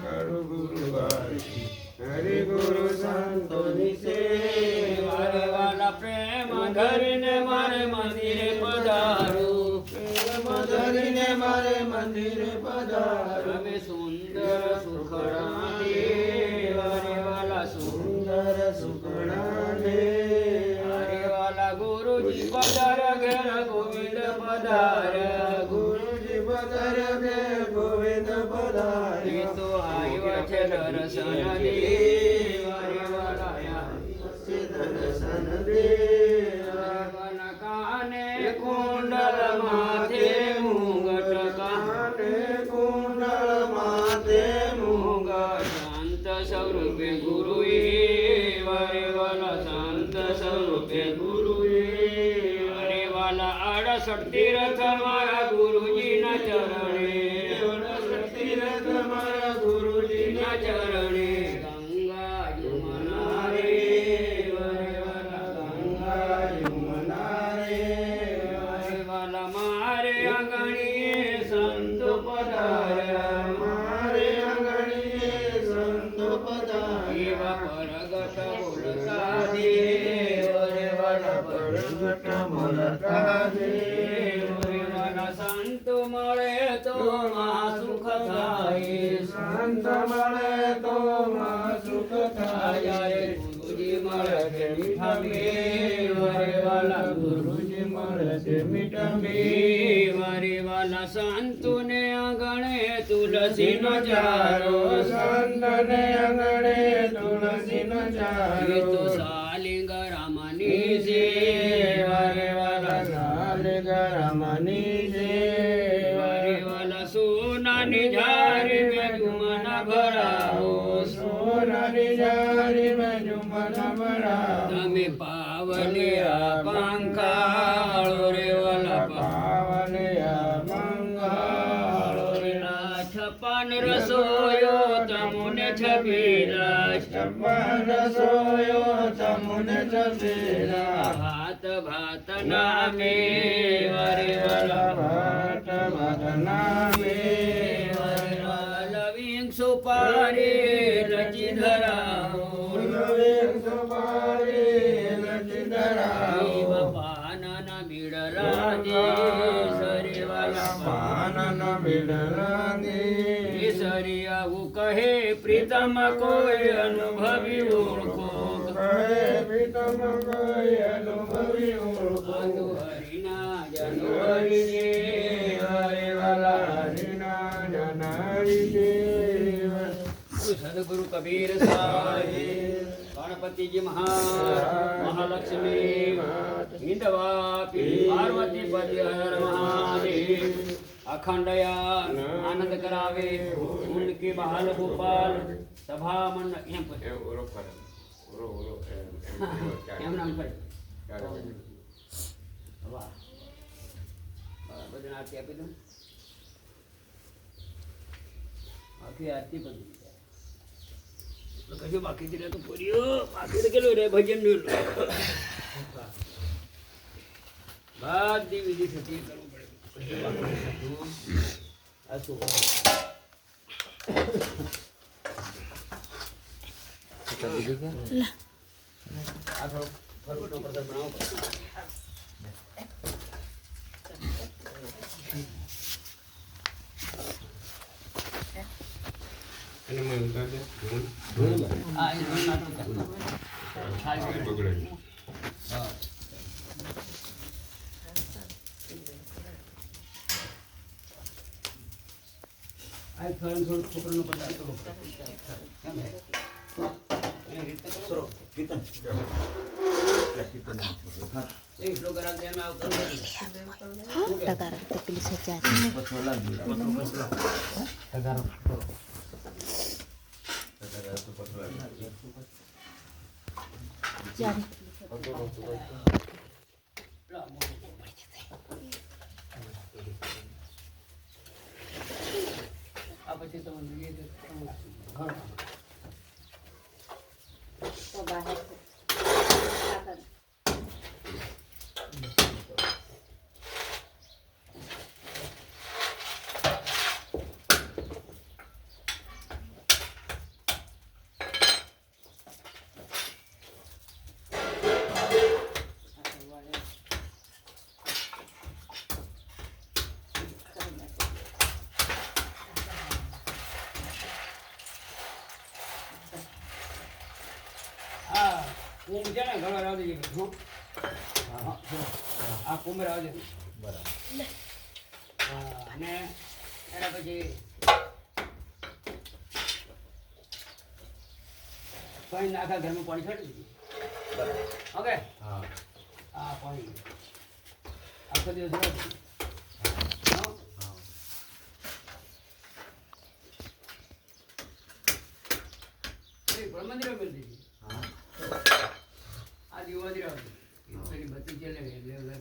કરું ગુરુવારી હરિ ગુરુ સંતોની સેવા મારે વાલા પ્રેમ ધરીને મારે મંદિરે પધારું પ્રેમ ધરીને મારે મંદિરે પધારો તમે સુંદર સુખડા દેવ હરે વાલા સુંદર સુખડા દેવ હરે વાલા ગુરુજી પધાર ઘેર ગોવિંદ પધાર ગુરુજી પધાર ઘેર ગોવિંદ પધાર એ તો આવ્યા છે દર્શન દેવ હરે વાલા દર્શન દેવ વાલા કાને કુંડલ માથે મુંગટ કાને કુંડળ માથે મુંગ શાંત સ્વરૂપે ગુરુ હરે વાલા શાંત સ્વરૂપે ગુરુએ હરે વાલા 68 તીર્થ મારા ગુરુજીના ચરણે તીરથ મારા ગુરુજીના ચરણે ગંગા જમના રે હરે વાલા ગંગા યમુના રે હરે વાલા મારે આંગણીએ સંતો પધાર્યા મારે આંગણીએ સંતો પધાર્યા એવા પરગટ બોલતા દેવ હરે વાલા પરગટ બોલતા દેવ હરે વાલા સંતો મળે તો માં સુખ થાય સંત મળે તો માં સુખ થાય રે ગુરુજી મળે કે મીઠા દેવ હરે વાલા ગુરુજી મળે છે મીઠા હરે વાલા સંતોને આંગણે તુલસીનો ચારો ચારો સંતને આંગણે તુલસીનો એ ચારો તો સાલિંગ રામની છે હરે વાલા સાલે ગરમની સેવા હરે વાલા સોનાની ઝારી મેં જુમના ભરાવો સોનાની જારી મેં જુમન મરાવો તમે પાવલિયા પંખાળો રે વાલા પાવલિયા મંગળો રે પાવલિયા છપ્પન રસોયો તમુને છબીલા છપ્પન સોયો તમુને છબીલા ભાત ભાત નામે હરે વાલા ભાટ ભાટ નામે હરે વાલા વિંશો પારે રચી ધરાવો શિવ પાનના બીડલા દે હરે વાલા કેસરી આવું કહે પ્રીતમ કોઈ અનુભવી ઓળખો આદુ હરિના જનો હરિ હરે વાલા સદગુરુ કબીર સાહેબ ગણપતિજી મહાલક્ષ્મી હિંદવાપી પાર્વતી પતિ હર મહાદેવ અખંડયા આનંદ કરાવે ઉનકે બહાલ ગોપાલ સભા મંડળ એમ નામ કરે વાહ બધાને આરતી આપી દઉં આખી આરતી બધી કશું બાકી જ રહેતું પૂર્યો બાકી તો કેટલું રે ભજન નું બધી વિધિ થતી કરવું પડે આ શું આ થોડો ફરકટો પ્રસાદ બનાવો આ એ નાટક હા આ થોડું છોકરાનો પદાર્થ કરો કેમ હે એ રીતે કરો કીર્તન એક શ્લોક રાખ દેમાં આવતો નથી ટકાર તકલી સચા આ પછી તમે જોઈએ કે ઘર તો બહાર કુંભ છે ને ઘણો રાવ દેજે હું હા આ કુંભ રાવ દે બરાબર અને એના પછી પાણી નાખા ઘરમાં પાણી છાંટી દીધું બરાબર ઓકે હા આ પાણી આખો દિવસ રહે હા હા મંદિર મિલ દીધી હા આ દીવા મંદિર આવતી પેલી બત્તી ચાલે એટલે